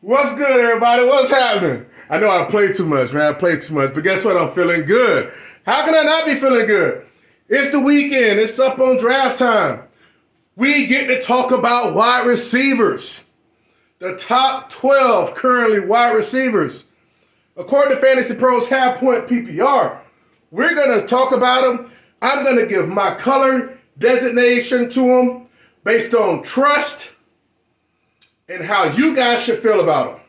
What's good, everybody? What's happening? I know I played too much, man. I played too much, but guess what? I'm feeling good. How can I not be feeling good? It's the weekend. It's up on draft time. We get to talk about wide receivers. The top 12 currently wide receivers. According to Fantasy Pros half-point PPR, we're going to talk about them. I'm going to give my color designation to them based on trust and how you guys should feel about them.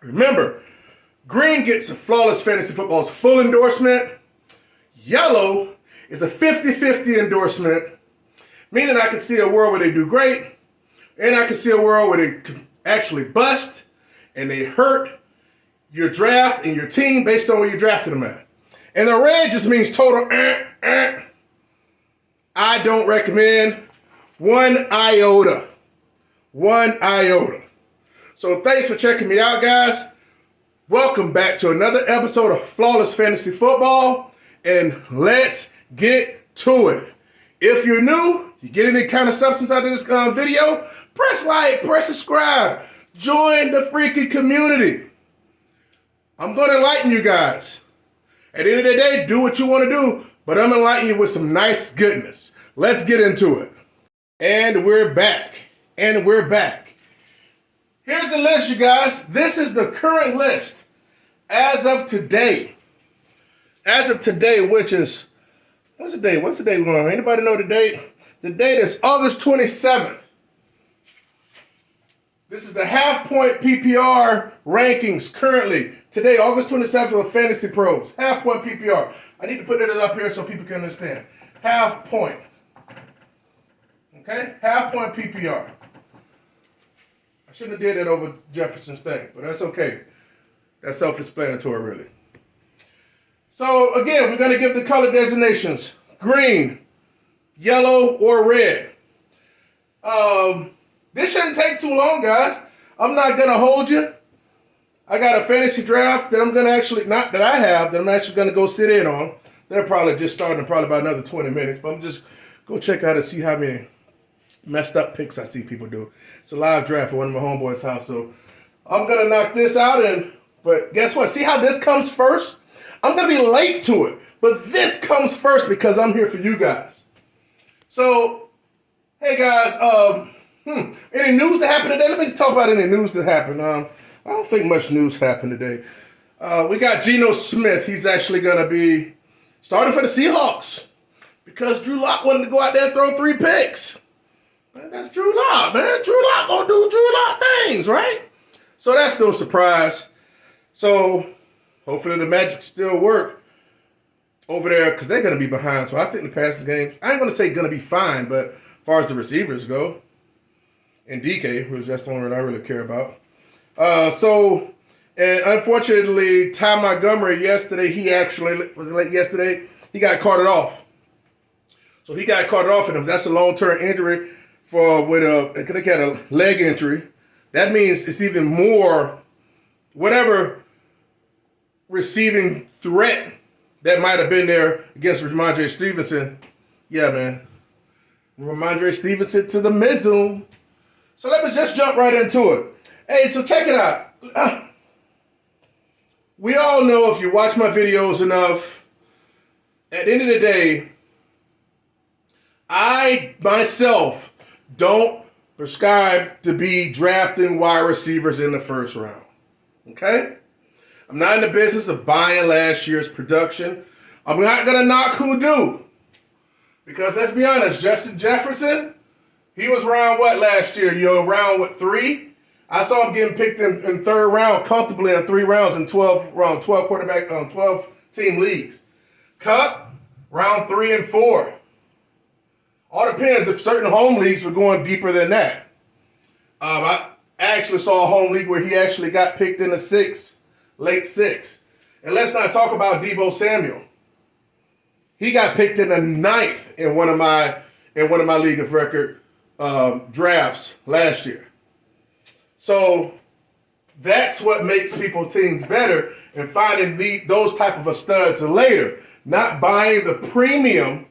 Remember, green gets a Flawless Fantasy Football's full endorsement. Yellow is a 50-50 endorsement, meaning I can see a world where they do great, and I can see a world where they actually bust, and they hurt your draft and your team based on where you drafted them at. And the red just means total I don't recommend one iota. One iota. So thanks for checking me out, guys. Welcome back to another episode of Flawless Fantasy Football, and let's get to it. If you're new, you get any kind of substance out of this video, press like, press subscribe, join the freaking community. I'm going to enlighten you guys. At the end of the day, do what you want to do, but I'm enlightening you with some nice goodness. Let's get into it. And we're back. And we're back. Here's the list, you guys. This is the current list as of today. As of today, which is, what's the date? What's the date going on? Anybody know the date? The date is August 27th. This is the half-point PPR rankings currently. Today, August 27th of Fantasy Pros. Half-point PPR. I need to put it up here so people can understand. Half-point. Okay? Half-point PPR. I shouldn't have did that over Jefferson's thing, but that's okay. That's self-explanatory, really. So, again, we're going to give the color designations. Green, yellow, or red. This shouldn't take too long, guys. I'm not going to hold you. I got a fantasy draft that I'm going to actually, not that I have, that I'm actually going to go sit in on. They're probably just starting in probably about another 20 minutes, but I'm just go check out and see how many messed up picks I see people do. It's a live draft at one of my homeboys' house, so I'm going to knock this out, but guess what? See how this comes first? I'm going to be late to it, but this comes first because I'm here for you guys. So, hey guys, any news that happened today? Let me talk about any news that happened. I don't think much news happened today. We got Geno Smith. He's actually going to be starting for the Seahawks because Drew Lock wanted to go out there and throw 3 picks. Man, that's Drew Lock, man. Drew Lock going to do Drew Lock things, right? So that's no surprise. So hopefully the magic still work over there because they're going to be behind. So I think the passing game, I ain't going to say going to be fine, but as far as the receivers go, and DK, which that's the one that I really care about. And unfortunately, Ty Montgomery yesterday, he got carted off. So he got carted off, and if that's a long-term injury they had a leg injury, that means it's even more, whatever receiving threat that might have been there against Ramondre Stevenson. Yeah, man. Ramondre Stevenson to the Mizzle. So let me just jump right into it. Hey, so check it out. We all know, if you watch my videos enough, at the end of the day, I myself don't prescribe to be drafting wide receivers in the first round. Okay? I'm not in the business of buying last year's production. I'm not going to knock who do. Because let's be honest, Justin Jefferson, he was round what last year? Round 3? I saw him getting picked in third round comfortably in 3 rounds in 12 quarterback 12 team leagues. Cup, round 3 and 4. All depends if certain home leagues were going deeper than that. I actually saw a home league where he actually got picked in the 6th, late 6th. And let's not talk about Deebo Samuel. He got picked in the 9th in one of my league of record drafts last year. So that's what makes people's teams better, and finding those type of studs later, not buying the premium,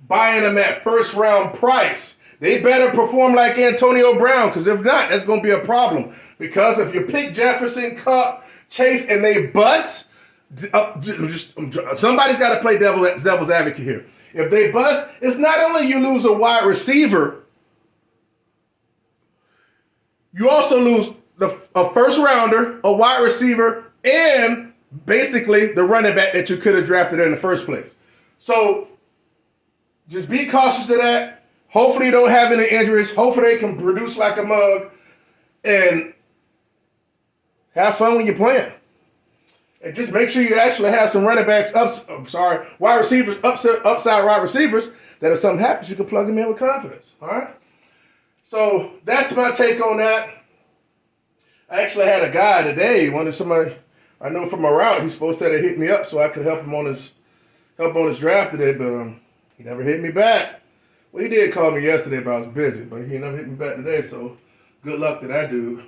buying them at first round price. They better perform like Antonio Brown, because if not, that's going to be a problem. Because if you pick Jefferson, Kupp, Chase, and they bust, somebody's got to play devil's advocate here. If they bust, it's not only you lose a wide receiver, you also lose a first rounder, a wide receiver, and basically the running back that you could have drafted in the first place. So just be cautious of that. Hopefully you don't have any injuries. Hopefully they can produce like a mug and have fun when you're playing. And just make sure you actually have some running backs, wide receivers, upside wide receivers, that if something happens, you can plug them in with confidence. All right? So that's my take on that. I actually had a guy today, somebody I know from around, he's supposed to hit me up so I could help him on his draft today, but he never hit me back. Well, he did call me yesterday, but I was busy, but he never hit me back today, so good luck to that dude.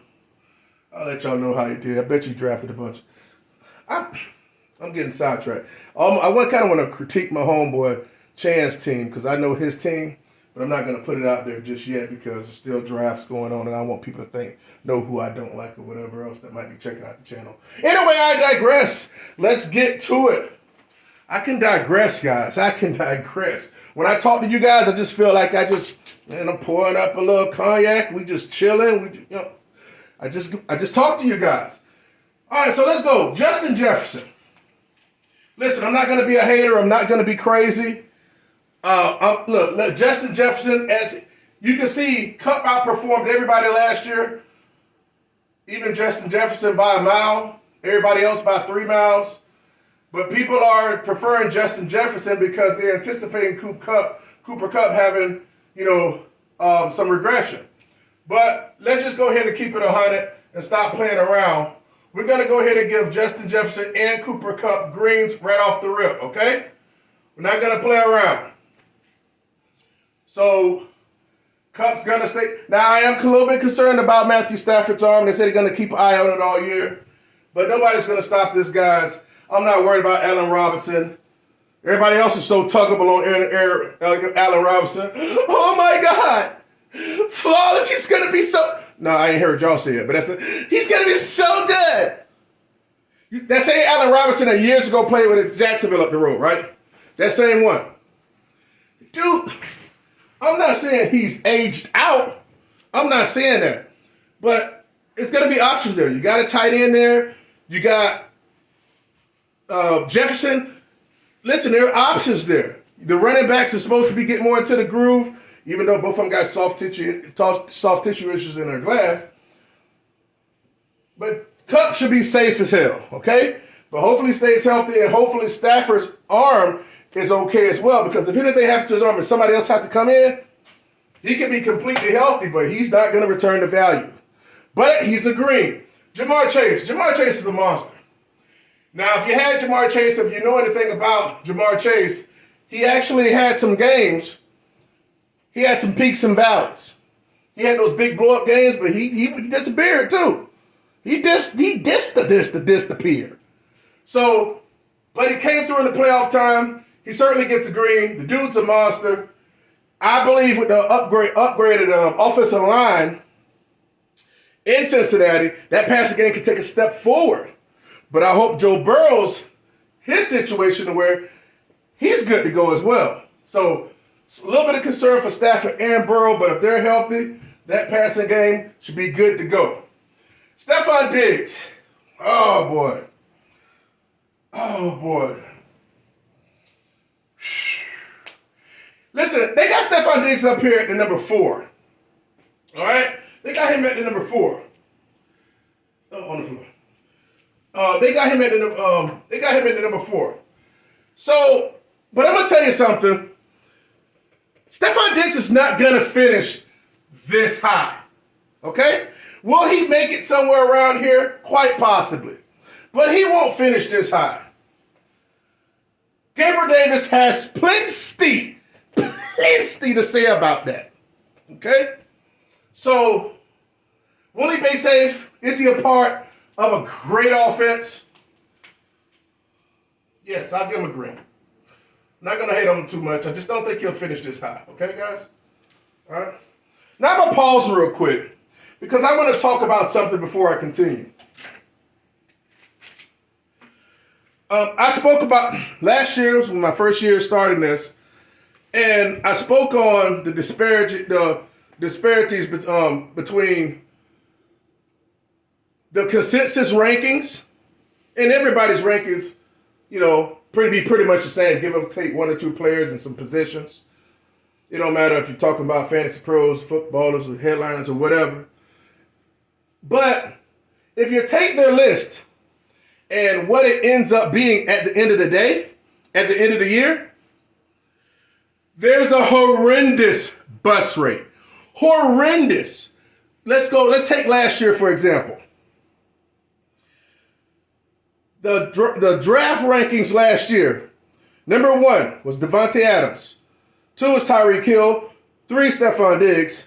I'll let y'all know how he did. I bet you drafted a bunch. I'm getting sidetracked. I kind of want to critique my homeboy Chan's team, because I know his team, but I'm not going to put it out there just yet because there's still drafts going on, and I want people to know who I don't like or whatever else that might be checking out the channel. Anyway, I digress. Let's get to it. I can digress, guys. I can digress. When I talk to you guys, I just feel like I'm pouring up a little cognac. We just chilling. I just talk to you guys. All right, so let's go. Justin Jefferson. Listen, I'm not going to be a hater. I'm not going to be crazy. Look, Justin Jefferson, as you can see, Kupp outperformed everybody last year. Even Justin Jefferson by a mile. Everybody else by 3 miles. But people are preferring Justin Jefferson because they're anticipating Cooper Kupp having, some regression. But let's just go ahead and keep it 100 and stop playing around. We're going to go ahead and give Justin Jefferson and Cooper Kupp greens right off the rip, okay? We're not going to play around. So, Kupp's going to stay. Now, I am a little bit concerned about Matthew Stafford's arm. They said they're going to keep an eye on it all year. But nobody's going to stop this, guys. I'm not worried about Allen Robinson. Everybody else is so tuggable on Allen Robinson. Oh, my God. Flawless. He's going to be so... No, I ain't heard y'all say it, but he's going to be so good. That same Allen Robinson that years ago played with Jacksonville up the road, right? That same one. Dude, I'm not saying he's aged out. I'm not saying that. But it's going to be options there. You got a tight end there. You got Jefferson. Listen, there are options there. The running backs are supposed to be getting more into the groove, even though both of them got soft tissue issues in their glass. But Kupp should be safe as hell, okay? But hopefully he stays healthy, and hopefully Stafford's arm is okay as well, because if anything happens to his arm and somebody else has to come in, he can be completely healthy, but he's not going to return the value. But he's a green. Jamar Chase. Jamar Chase is a monster. Now, if you had Jamar Chase, if you know anything about Jamar Chase, he actually had some games. He had some peaks and valleys. He had those big blow-up games, but he disappeared too. He disappeared. So, but he came through in the playoff time. He certainly gets a green. The dude's a monster. I believe with the upgraded offensive line in Cincinnati, that passing game can take a step forward. But I hope Joe Burrow's, his situation to where he's good to go as well. So, a little bit of concern for Stafford and Burrow, but if they're healthy, that passing game should be good to go. Stephon Diggs. Oh, boy. Oh, boy. Listen, they got Stephon Diggs up here at the number 4. All right? They got him at the number 4. Oh, on the floor. They got him at the number 4. So, but I'm going to tell you something. Stephon Diggs is not going to finish this high. Okay? Will he make it somewhere around here? Quite possibly. But he won't finish this high. Gabriel Davis has plenty to say about that. Okay? So, will he be safe? Is he a part of a great offense? Yes, I'll give him a green. I'm not going to hate on him too much. I just don't think he'll finish this high. Okay, guys? All right. Now I'm going to pause real quick because I want to talk about something before I continue. I spoke about last year was my first year starting this, and I spoke on the disparities between the consensus rankings and everybody's rankings. You know, pretty much the same. Give or take one or two players and some positions. It don't matter if you're talking about fantasy pros, footballers, or headliners, or whatever. But if you take their list and what it ends up being at the end of the day, at the end of the year, there's a horrendous bust rate. Horrendous. Let's take last year, for example. The draft rankings last year, number 1 was Devontae Adams. 2 was Tyreek Hill. 3, Stephon Diggs.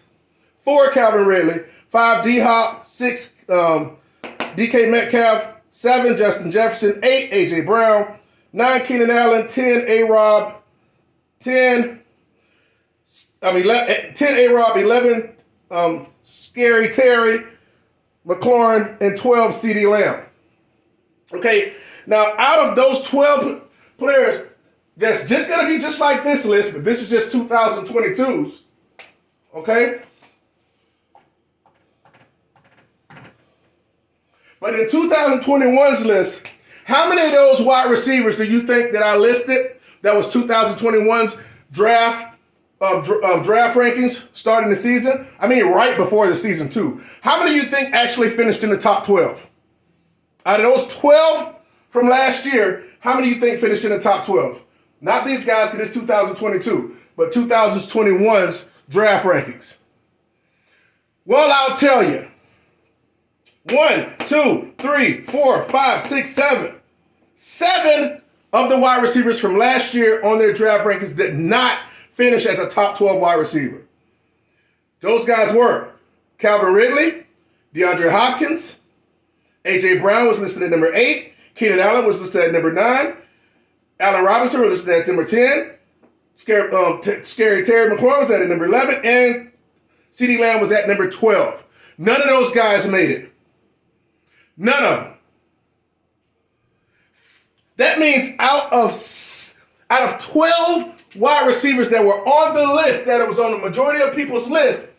4, Calvin Ridley. 5, D-Hop. 6, DK Metcalf. 7, Justin Jefferson. 8, A.J. Brown. 9, Keenan Allen. 10, A-Rob. 10 A-Rob. 11, Scary Terry. McLaurin. And 12, CeeDee Lamb. Okay, now out of those 12 players, that's just going to be just like this list, but this is just 2022's. Okay? But in 2021's list, how many of those wide receivers do you think that I listed that was 2021's draft rankings starting the season? I mean, right before the season too. How many of you think actually finished in the top 12? Out of those 12 from last year, how many do you think finished in the top 12? Not these guys, because it's 2022, but 2021's draft rankings. Well, I'll tell you. 1, 2, 3, 4, 5, 6, 7. 7 of the wide receivers from last year on their draft rankings did not finish as a top 12 wide receiver. Those guys were Calvin Ridley, DeAndre Hopkins, A.J. Brown was listed at number 8. Keenan Allen was listed at number 9. Allen Robinson was listed at number 10. Scary Terry McLaurin was at number 11. And CeeDee Lamb was at number 12. None of those guys made it. None of them. That means out of 12 wide receivers that were on the list, that it was on the majority of people's list,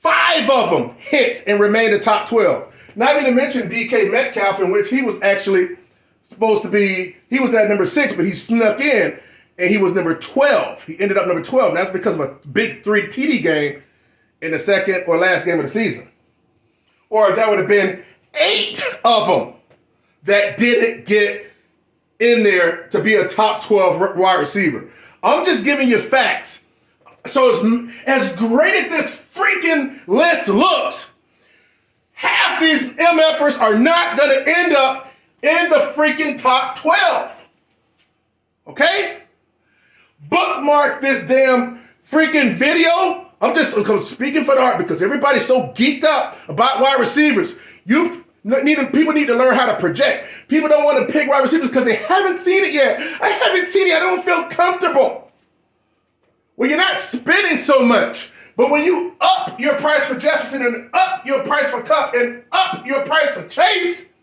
5 of them hit and remained in the top 12. Not even to mention DK Metcalf, in which he was actually supposed to be, he was at number 6, but he snuck in, and he was number 12. He ended up number 12, and that's because of a big 3 TD game in the second or last game of the season. Or that would have been 8 of them that didn't get in there to be a top 12 wide receiver. I'm just giving you facts. So as great as this freaking list looks, half these MFers are not going to end up in the freaking top 12. Okay? Bookmark this damn freaking video. I'm just speaking for the heart because everybody's so geeked up about wide receivers. People need to learn how to project. People don't want to pick wide receivers because they haven't seen it yet. I haven't seen it. I don't feel comfortable. Well, you're not spending so much. But when you up your price for Jefferson and up your price for Cup and up your price for Chase,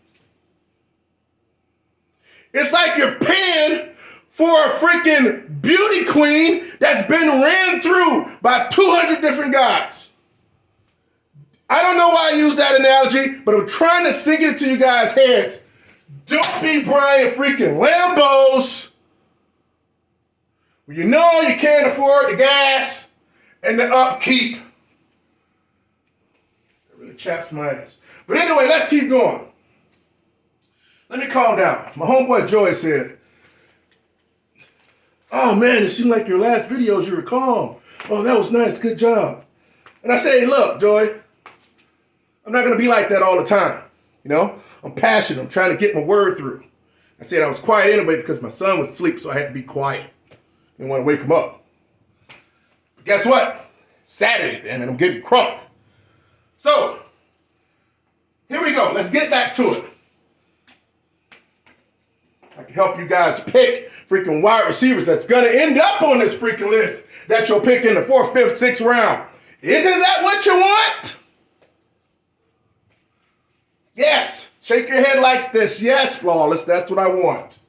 it's like you're paying for a freaking beauty queen that's been ran through by 200 different guys. I don't know why I use that analogy, but I'm trying to sink it into you guys' heads. Don't be Brian freaking Lambos when you know you can't afford the gas and the upkeep. That really chaps my ass. But anyway, let's keep going. Let me calm down. My homeboy Joy said, "Oh man, it seemed like your last videos you were calm. Oh, that was nice. Good job." And I say, "Look, Joy, I'm not going to be like that all the time. You know, I'm passionate. I'm trying to get my word through." I said I was quiet anyway because my son was asleep, so I had to be quiet. Didn't want to wake him up. But guess what? Saturday, damn it, I'm getting crunk. So, here we go. Let's get back to it. I can help you guys pick freaking wide receivers that's going to end up on this freaking list that you'll pick in the 4th, 5th, 6th round. Isn't that what you want? Yes. Shake your head like this. Yes, Flawless. That's what I want.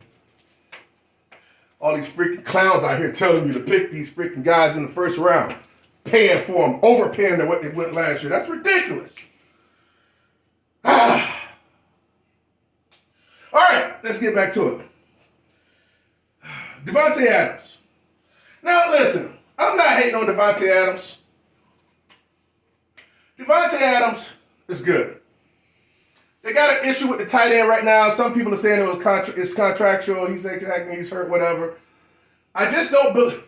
All these freaking clowns out here telling you to pick these freaking guys in the 1st round. Paying for them. Overpaying than what they went last year. That's ridiculous. All right. Let's get back to it. Devontae Adams. Now, listen. I'm not hating on Devontae Adams. Devontae Adams is good. They got an issue with the tight end right now. Some people are saying it's contractual. He's hurt, whatever. I just don't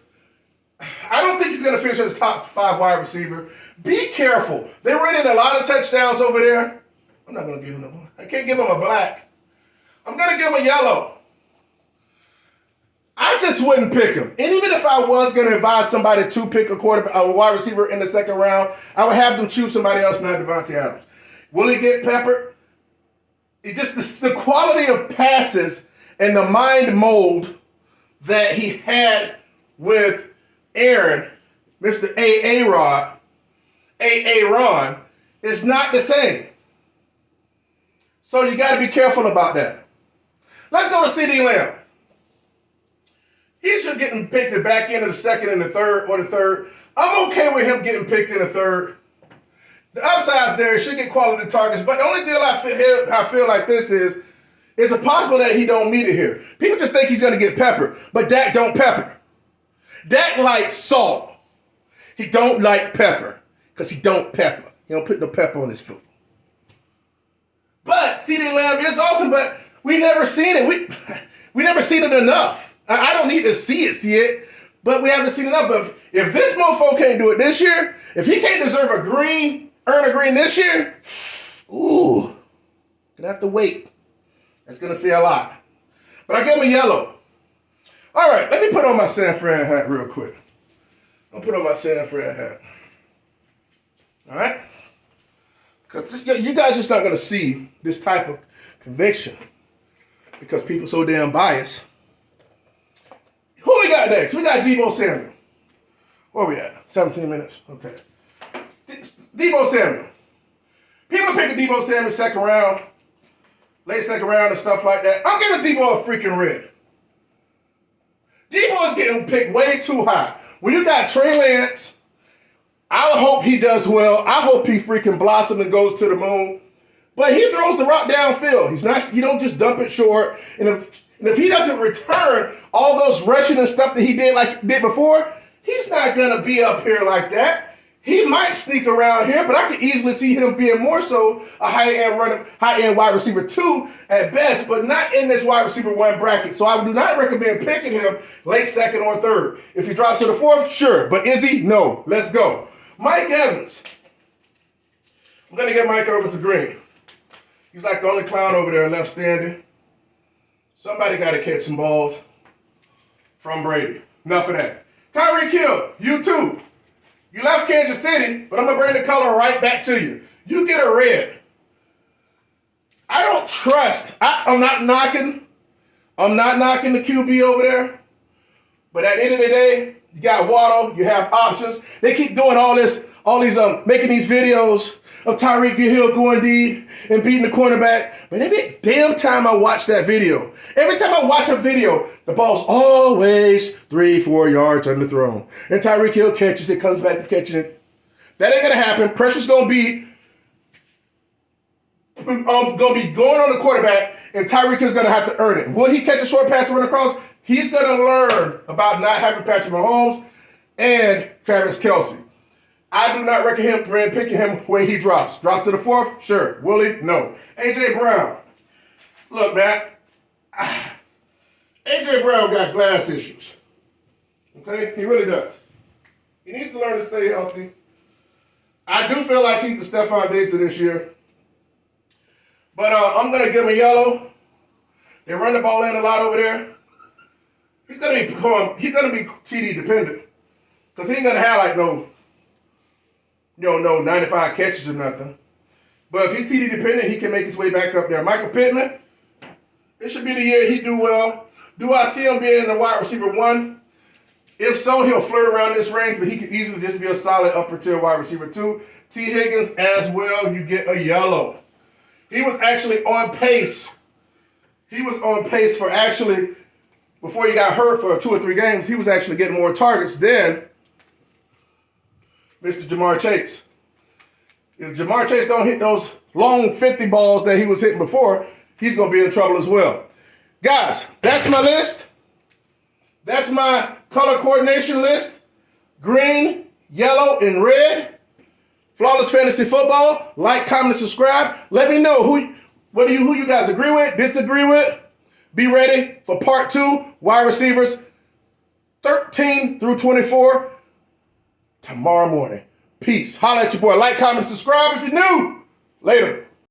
I don't think he's going to finish as top 5 wide receiver. Be careful. They're running a lot of touchdowns over there. I'm not going to give him one. I can't give him a black. I'm going to give him a yellow. I just wouldn't pick him. And even if I was going to advise somebody to pick a wide receiver in the 2nd round, I would have them choose somebody else, not Devontae Adams. Will he get peppered? It's just the quality of passes and the mind mold that he had with Aaron, Mr. Aaron, is not the same. So you got to be careful about that. Let's go to CeeDee Lamb. He should get picked at the back end of the 2nd and the 3rd or the 3rd. I'm okay with him getting picked in the 3rd. The upside's there. He should get quality targets. But the only deal I feel like this is it possible that he don't meet it here. People just think he's going to get peppered. But Dak don't pepper. Dak likes salt. He don't like pepper. Because he don't pepper. He don't put no pepper on his food. But CeeDee Lamb is awesome. But we never seen it. We never seen it enough. I don't need to see it. But we haven't seen enough. But if this mofo can't do it this year, if he can't earn a green this year, ooh, gonna have to wait. That's gonna say a lot. But I give him a yellow. All right, let me put on my San Fran hat real quick. I'll put on my San Fran hat. All right? Because you guys just not gonna see this type of conviction because people so damn biased. Who we got next? We got Deebo Samuel. Where we at? 17 minutes. Okay. Deebo Samuel. People are picking Deebo Samuel 2nd round, late 2nd round and stuff like that. I'm giving Deebo a freaking red. Deebo is getting picked way too high. When you got Trey Lance, I hope he does well. I hope he freaking blossoms and goes to the moon. But he throws the rock downfield. He don't just dump it short. And if he doesn't return all those rushing and stuff that he did before, he's not gonna be up here like that. He might sneak around here, but I could easily see him being more so a high-end wide receiver 2 at best, but not in this wide receiver 1 bracket. So I do not recommend picking him late 2nd or 3rd. If he drops to the 4th, sure. But is he? No. Let's go. Mike Evans. I'm going to get Mike Evans a green. He's like the only clown over there left standing. Somebody got to catch some balls from Brady. Enough of that. Tyreek Hill, you too. You left Kansas City, but I'm going to bring the color right back to you. You get a red. I don't trust. I'm not knocking the QB over there. But at the end of the day, you got Waddle, you have options. They keep doing making these videos of Tyreek Hill going deep and beating the cornerback. But every damn time I watch that video, every time I watch a video, the ball's always 3-4 yards underthrown. And Tyreek Hill catches it, comes back to catching it. That ain't gonna happen. Pressure's gonna be going on the quarterback, and Tyreek Hill's gonna have to earn it. Will he catch a short pass and run across? He's gonna learn about not having Patrick Mahomes and Travis Kelce. I do not recommend picking him when he drops. Drops to the 4th? Sure. Will he? No. A.J. Brown. Look, man. A.J. Brown got glass issues. Okay? He really does. He needs to learn to stay healthy. I do feel like he's the Stephon Diggs of this year. But I'm going to give him a yellow. They run the ball in a lot over there. He's going to be TD dependent. Because he ain't going to have no 95 catches or nothing. But if he's TD dependent, he can make his way back up there. Michael Pittman, It should be the year he do well. Do I see him being in the wide receiver 1? If so, he'll flirt around this range, but he could easily just be a solid upper tier wide receiver 2. T. Higgins as well, you get a yellow. He was actually on pace. He was on pace for actually, before he got hurt for 2 or 3 games, he was actually getting more targets than Mr. Jamar Chase. If Jamar Chase don't hit those long 50 balls that he was hitting before, he's going to be in trouble as well. Guys, that's my list. That's my color coordination list. Green, yellow, and red. Flawless Fantasy Football. Like, comment, and subscribe. Let me know who you guys agree with, disagree with. Be ready for part 2, wide receivers 13 through 24 tomorrow morning. Peace. Holla at your boy. Like, comment, and subscribe if you're new. Later.